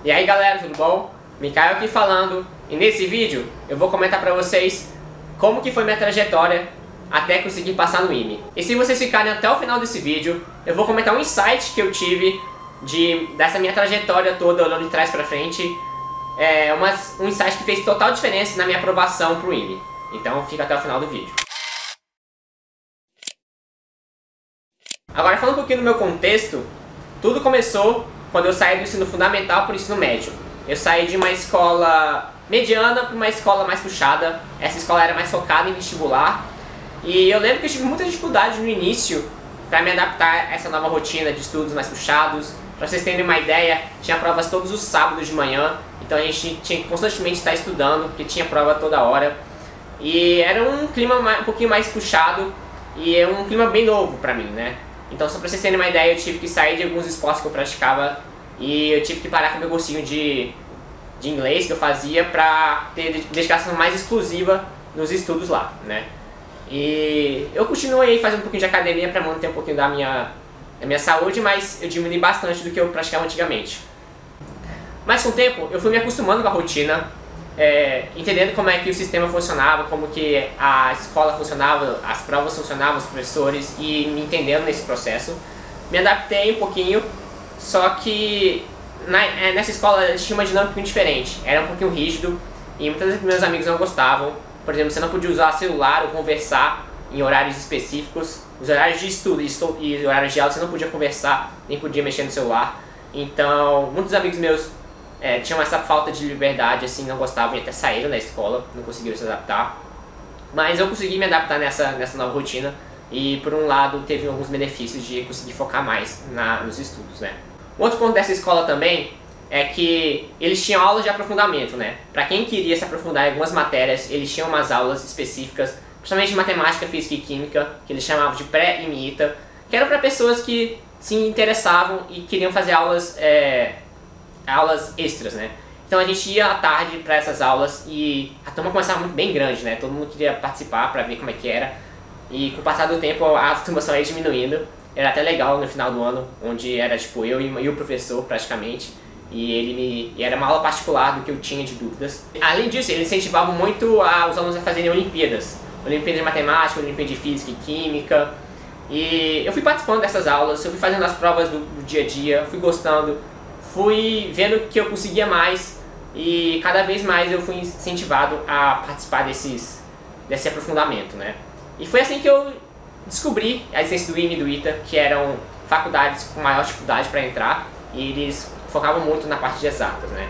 E aí galera, tudo bom? Mikael aqui falando, e nesse vídeo eu vou comentar pra vocês como que foi minha trajetória até conseguir passar no IME. E se vocês ficarem até o final desse vídeo, eu vou comentar um insight que eu tive dessa minha trajetória toda, olhando de trás pra frente. Um insight que fez total diferença na minha aprovação pro IME. Então fica até o final do vídeo. Agora falando um pouquinho do meu contexto, tudo começou quando eu saí do ensino fundamental para o ensino médio. Eu saí de uma escola mediana para uma escola mais puxada. Essa escola era mais focada em vestibular. E eu lembro que eu tive muita dificuldade no início para me adaptar a essa nova rotina de estudos mais puxados. Para vocês terem uma ideia, tinha provas todos os sábados de manhã. Então a gente tinha que constantemente estar estudando, porque tinha prova toda hora. E era um clima um pouquinho mais puxado e é um clima bem novo para mim, né? Então, só pra vocês terem uma ideia, eu tive que sair de alguns esportes que eu praticava e eu tive que parar com o meu cursinho de inglês que eu fazia pra ter dedicação mais exclusiva nos estudos lá, né? E eu continuei fazendo um pouquinho de academia pra manter um pouquinho da minha saúde, mas eu diminui bastante do que eu praticava antigamente. Mas com o tempo, eu fui me acostumando com a rotina, entendendo como é que o sistema funcionava, como que a escola funcionava, as provas funcionavam, os professores, e me entendendo nesse processo. Me adaptei um pouquinho, só que nessa escola tinha uma dinâmica muito diferente, era um pouquinho rígido e muitas vezes meus amigos não gostavam. Por exemplo, você não podia usar celular ou conversar em horários específicos. Os horários de estudo e horários de aula você não podia conversar, nem podia mexer no celular. Então, muitos amigos meus tinham essa falta de liberdade, assim, não gostavam e até saíram da escola, não conseguiram se adaptar. Mas eu consegui me adaptar nessa nova rotina e, por um lado, teve alguns benefícios de conseguir focar mais nos estudos, né? Um outro ponto dessa escola também é que eles tinham aulas de aprofundamento, né? Para quem queria se aprofundar em algumas matérias, eles tinham umas aulas específicas, principalmente de matemática, física e química, que eles chamavam de pré e MITA, que eram para pessoas que se interessavam e queriam fazer aulas extras, né? Então a gente ia à tarde para essas aulas e a turma começava muito bem grande, né? Todo mundo queria participar para ver como é que era. E com o passar do tempo a turma só ia diminuindo. Era até legal no final do ano, onde era tipo eu e o professor praticamente. E era uma aula particular do que eu tinha de dúvidas. Além disso, ele incentivava muito os alunos a fazerem Olimpíadas. Olimpíada de Matemática, Olimpíada de Física e Química. E eu fui participando dessas aulas, eu fui fazendo as provas do dia a dia, fui gostando. Fui vendo que eu conseguia mais e cada vez mais eu fui incentivado a participar desse aprofundamento, né? E foi assim que eu descobri a existência do IME e do ITA, que eram faculdades com maior dificuldade para entrar e eles focavam muito na parte de exatas, né?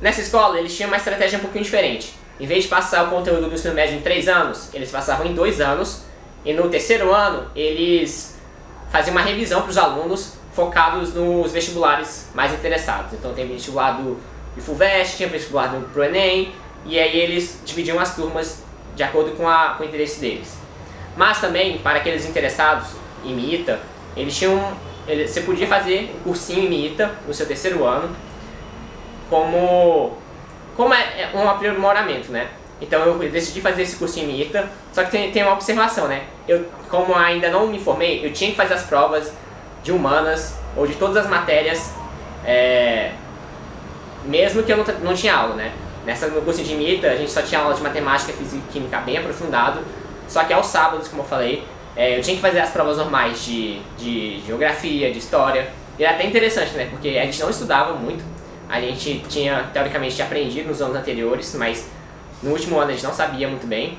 Nessa escola eles tinham uma estratégia um pouquinho diferente. Em vez de passar o conteúdo do ensino médio em 3 anos, eles passavam em 2 anos e no terceiro ano eles faziam uma revisão para os alunos focados nos vestibulares mais interessados. Então tem vestibular do FUVEST, tinha vestibular pro Enem, e aí eles dividiam as turmas de acordo com o interesse deles. Mas também, para aqueles interessados em MITA, você podia fazer um cursinho em MITA no seu terceiro ano, como um aprimoramento, né? Então eu decidi fazer esse cursinho em MITA, só que tem uma observação, né? Como ainda não me formei, eu tinha que fazer as provas de humanas ou de todas as matérias, mesmo que eu não tinha aula, né? No curso de MITA a gente só tinha aula de matemática, física e química bem aprofundado, só que aos sábados, como eu falei, eu tinha que fazer as provas normais de geografia, de história. E era até interessante, né? Porque a gente não estudava muito, a gente tinha teoricamente aprendido nos anos anteriores, mas no último ano a gente não sabia muito bem.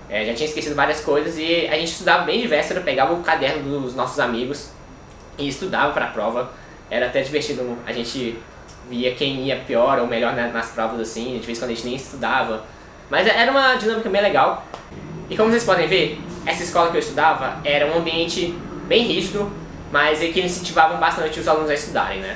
Já tinha esquecido várias coisas e a gente estudava bem de véspera, pegava o caderno dos nossos amigos e estudava para a prova. Era até divertido, a gente via quem ia pior ou melhor nas provas assim, de vez em quando a gente nem estudava. Mas era uma dinâmica bem legal. E como vocês podem ver, essa escola que eu estudava era um ambiente bem rígido, mas que incentivavam bastante os alunos a estudarem, né?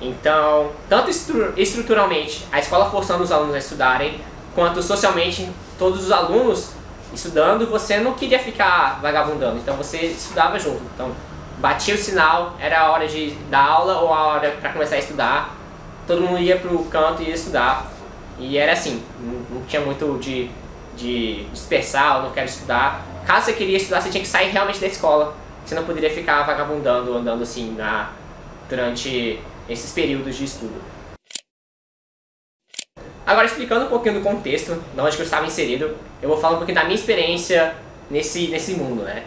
Então, tanto estruturalmente, a escola forçando os alunos a estudarem, quanto socialmente, todos os alunos estudando, você não queria ficar vagabundando, então você estudava junto. Então, batia o sinal, era a hora de dar aula ou a hora para começar a estudar, todo mundo ia pro canto e ia estudar. E era assim, não tinha muito de dispersar ou não quero estudar. Caso você queria estudar, você tinha que sair realmente da escola. Você não poderia ficar vagabundando, andando assim durante esses períodos de estudo. Agora, explicando um pouquinho do contexto, de onde que eu estava inserido, eu vou falar um pouquinho da minha experiência nesse mundo, né?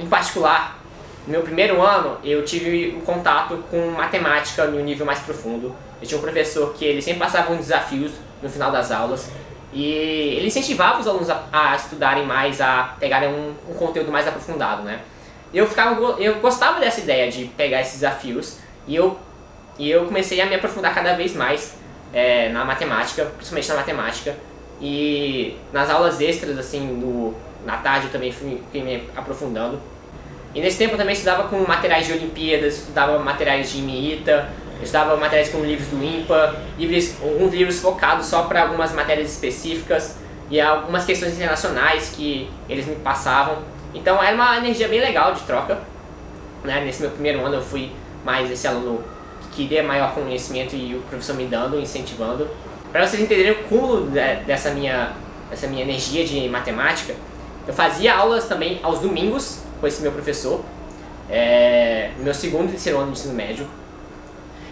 Em particular, no meu primeiro ano, eu tive um contato com matemática no nível mais profundo. Eu tinha um professor que ele sempre passava uns desafios no final das aulas e ele incentivava os alunos a estudarem mais, a pegarem um conteúdo mais aprofundado, né? Eu gostava dessa ideia de pegar esses desafios e eu comecei a me aprofundar cada vez mais na matemática, principalmente na matemática, e nas aulas extras, assim, na tarde eu também fui me aprofundando. E nesse tempo eu também estudava com materiais de Olimpíadas, estudava materiais de IMIITA, estudava materiais como livros do IMPA, alguns livros focados só para algumas matérias específicas e algumas questões internacionais que eles me passavam. Então era uma energia bem legal de troca, né? Nesse meu primeiro ano eu fui mais esse aluno que queria maior conhecimento e o professor me dando, incentivando. Para vocês entenderem o cúmulo dessa minha energia de matemática, eu fazia aulas também aos domingos com esse meu professor, no meu segundo e terceiro ano de ensino médio.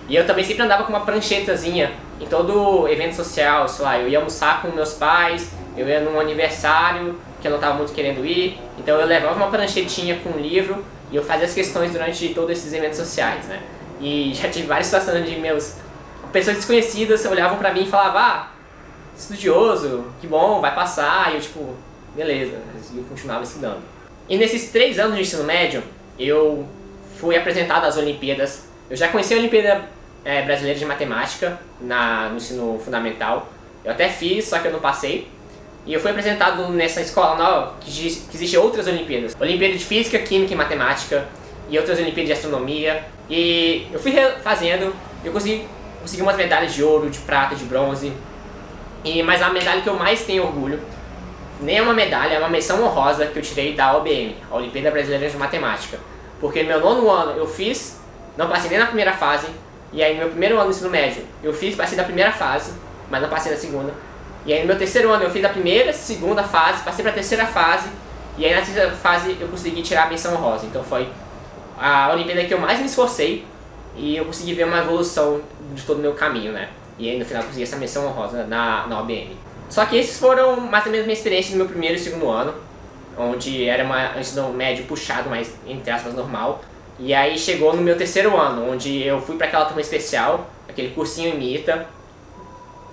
E eu também sempre andava com uma pranchetazinha em todo evento social, sei lá, eu ia almoçar com meus pais, eu ia num aniversário que eu não estava muito querendo ir, então eu levava uma pranchetinha com um livro e eu fazia as questões durante todos esses eventos sociais, né? E já tive várias situações onde pessoas desconhecidas olhavam pra mim e falavam, estudioso, que bom, vai passar, e eu tipo, beleza, e eu continuava estudando. E nesses 3 anos de ensino médio, eu fui apresentado às Olimpíadas. Eu já conheci a Olimpíada Brasileira de Matemática no ensino fundamental. Eu até fiz, só que eu não passei. E eu fui apresentado nessa escola nova que existem outras Olimpíadas. Olimpíada de Física, Química e Matemática e outras Olimpíadas de Astronomia. E eu fui fazendo, eu consegui umas medalhas de ouro, de prata, de bronze. Mas a medalha que eu mais tenho orgulho, nem é uma medalha, é uma menção honrosa que eu tirei da OBM, a Olimpíada Brasileira de Matemática. Porque no meu 9º ano eu fiz, não passei nem na primeira fase, e aí no meu primeiro ano do ensino médio eu passei da primeira fase, mas não passei na segunda. E aí no meu 3º ano eu fiz a primeira, segunda fase, passei para a 3ª fase, e aí na 3ª fase eu consegui tirar a menção honrosa. Então foi a Olimpíada que eu mais me esforcei, e eu consegui ver uma evolução de todo o meu caminho, né? E aí no final eu consegui essa menção honrosa na OBM. Só que esses foram mais ou menos minha experiência no meu 1º e 2º ano, onde era um ensino médio puxado, mas entre aspas normal. E aí chegou no meu 3º ano, onde eu fui para aquela turma especial, aquele cursinho IMIITA.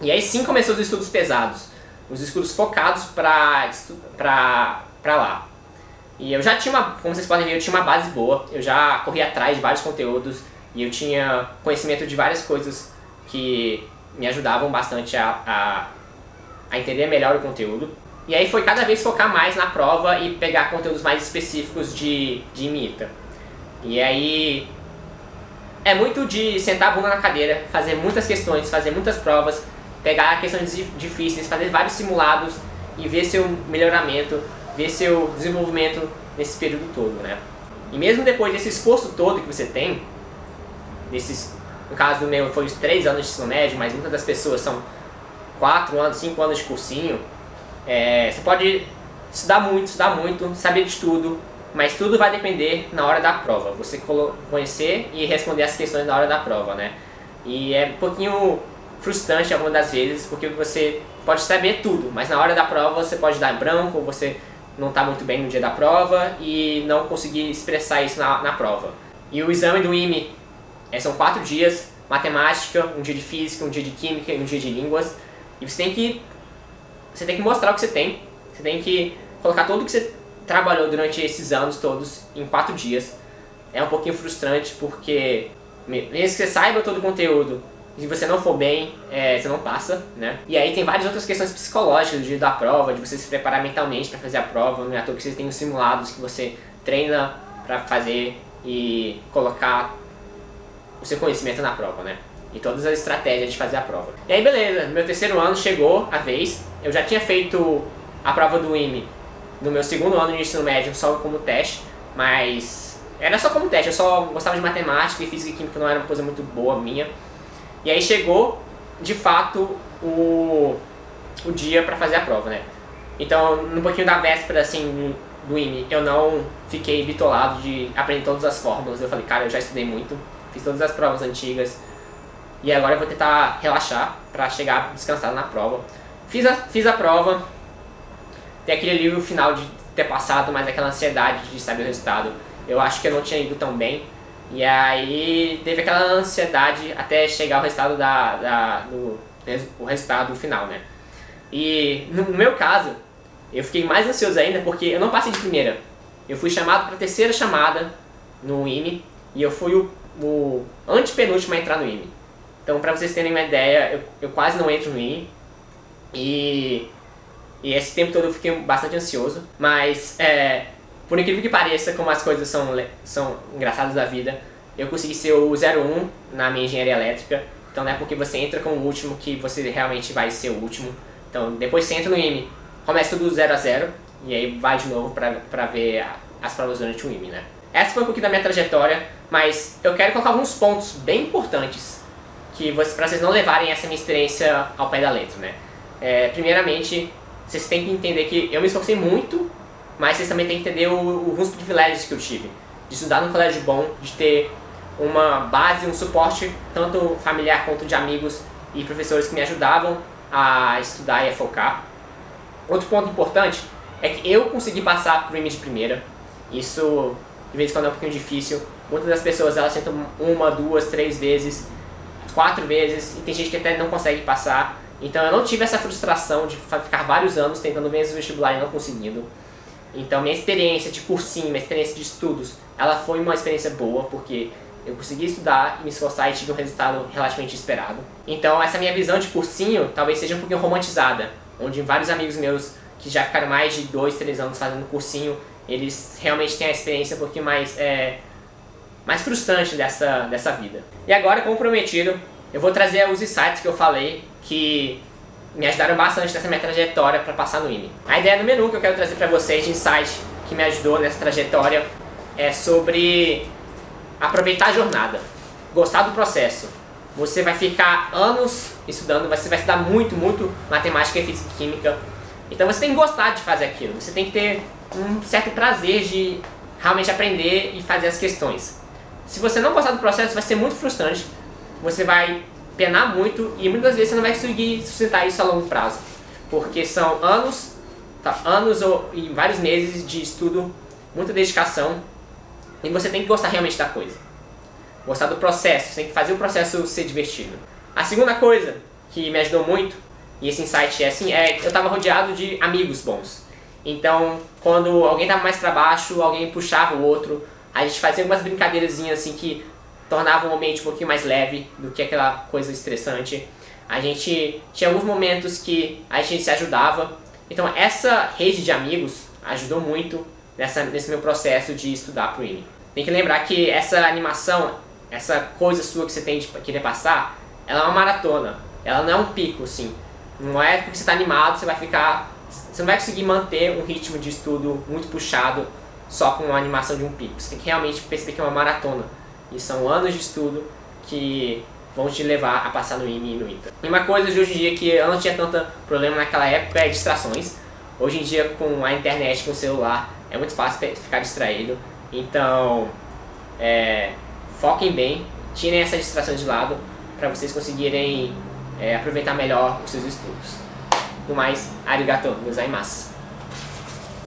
E aí sim começou os estudos pesados, os estudos focados pra lá. E eu já tinha como vocês podem ver, eu tinha uma base boa, eu já corri atrás de vários conteúdos e eu tinha conhecimento de várias coisas que me ajudavam bastante a entender melhor o conteúdo. E aí foi cada vez focar mais na prova e pegar conteúdos mais específicos de IMIITA. E aí é muito de sentar a bunda na cadeira, fazer muitas questões, fazer muitas provas, pegar questões difíceis, fazer vários simulados e ver seu melhoramento, ver seu desenvolvimento nesse período todo, né? E mesmo depois desse esforço todo que você tem, no caso do meu foi os 3 anos de ensino médio, mas muitas das pessoas são 4 anos, 5 anos de cursinho, você pode estudar muito, saber de tudo, mas tudo vai depender na hora da prova. Você conhecer e responder as questões na hora da prova, né? E é um pouquinho frustrante algumas das vezes, porque você pode saber tudo, mas na hora da prova você pode dar branco, ou você não está muito bem no dia da prova e não conseguir expressar isso na prova. E o exame do IME são 4 dias, matemática, um dia de física, um dia de química e um dia de línguas. E você tem que mostrar o que você tem que colocar tudo o que você trabalhou durante esses anos todos em 4 dias. É um pouquinho frustrante porque mesmo que você saiba todo o conteúdo, se você não for bem, você não passa, né? E aí tem várias outras questões psicológicas do dia da prova, de você se preparar mentalmente para fazer a prova. Não é à toa que você tem os simulados que você treina para fazer e colocar o seu conhecimento na prova, né? E todas as estratégias de fazer a prova. E aí beleza, no meu 3º ano chegou a vez. Eu já tinha feito a prova do IME no meu 2º ano de ensino médio só como teste, mas era só como teste, eu só gostava de matemática e física e química não era uma coisa muito boa minha. E aí chegou, de fato, o dia pra fazer a prova, né? Então, um pouquinho da véspera, assim, do IME, eu não fiquei bitolado de aprender todas as fórmulas. Eu falei, cara, eu já estudei muito, fiz todas as provas antigas, E agora eu vou tentar relaxar para chegar descansado na prova. Fiz a prova, tem aquele alívio final de ter passado, mas aquela ansiedade de saber o resultado. Eu acho que eu não tinha ido tão bem. E aí teve aquela ansiedade até chegar o resultado o resultado final, né? E no meu caso, eu fiquei mais ansioso ainda porque eu não passei de primeira. Eu fui chamado para a terceira chamada no IME e eu fui o antepenúltimo a entrar no IME. Então, para vocês terem uma ideia, eu quase não entro no IME e esse tempo todo eu fiquei bastante ansioso. Mas, por incrível que pareça, como as coisas são engraçadas da vida, eu consegui ser o 01 na minha engenharia elétrica. Então não é porque você entra como o último que você realmente vai ser o último. Então depois você entra no IME, começa tudo 0 a 0 e aí vai de novo pra ver as provas durante o IME, né? Essa foi um pouquinho da minha trajetória, mas eu quero colocar alguns pontos bem importantes pra vocês não levarem essa minha experiência ao pé da letra, né? Primeiramente, vocês têm que entender que eu me esforcei muito, mas vocês também têm que entender alguns privilégios que eu tive. De estudar num colégio bom, de ter uma base, um suporte, tanto familiar quanto de amigos e professores que me ajudavam a estudar e a focar. Outro ponto importante é que eu consegui passar pro IME de primeira. Isso, de vez em quando, é um pouquinho difícil. Muitas das pessoas, elas tentam 1, 2, 3 vezes, 4 vezes, e tem gente que até não consegue passar. Então eu não tive essa frustração de ficar vários anos tentando o mesmo vestibular e não conseguindo. Então minha experiência de cursinho, minha experiência de estudos, ela foi uma experiência boa, porque eu consegui estudar e me esforçar e tive um resultado relativamente esperado. Então essa minha visão de cursinho talvez seja um pouquinho romantizada, onde vários amigos meus que já ficaram mais de 2, 3 anos fazendo cursinho, eles realmente têm a experiência um pouquinho mais frustrante dessa vida. E agora, como prometido, eu vou trazer os insights que eu falei que me ajudaram bastante nessa minha trajetória para passar no IME. A ideia número 1 que eu quero trazer para vocês de insight que me ajudou nessa trajetória é sobre aproveitar a jornada, gostar do processo. Você vai ficar anos estudando, você vai estudar muito matemática e física e química. Então você tem que gostar de fazer aquilo, você tem que ter um certo prazer de realmente aprender e fazer as questões. Se você não gostar do processo, vai ser muito frustrante, você vai penar muito e muitas vezes você não vai conseguir sustentar isso a longo prazo. Porque são anos e vários meses de estudo, muita dedicação, e você tem que gostar realmente da coisa. Gostar do processo, você tem que fazer o processo ser divertido. A segunda coisa que me ajudou muito, e esse insight eu estava rodeado de amigos bons. Então, quando alguém estava mais para baixo, alguém puxava o outro, a gente fazia algumas brincadeirazinhas assim que tornavam o ambiente um pouquinho mais leve do que aquela coisa estressante. A gente tinha alguns momentos que a gente se ajudava. Então essa rede de amigos ajudou muito nesse meu processo de estudar pro IME. Tem que lembrar que essa animação, essa coisa sua que você tem de querer passar, ela é uma maratona. Ela não é um pico, assim. Não é porque você está animado, você não vai conseguir manter um ritmo de estudo muito puxado só com a animação de um pico. Você tem que realmente perceber que é uma maratona. E são anos de estudo que vão te levar a passar no IME e no ITA. E uma coisa de hoje em dia que eu não tinha tanto problema naquela época é distrações. Hoje em dia, com a internet, com o celular, é muito fácil ficar distraído. Então, foquem bem, tirem essas distrações de lado para vocês conseguirem aproveitar melhor os seus estudos. No mais, arigatou gozaimasu.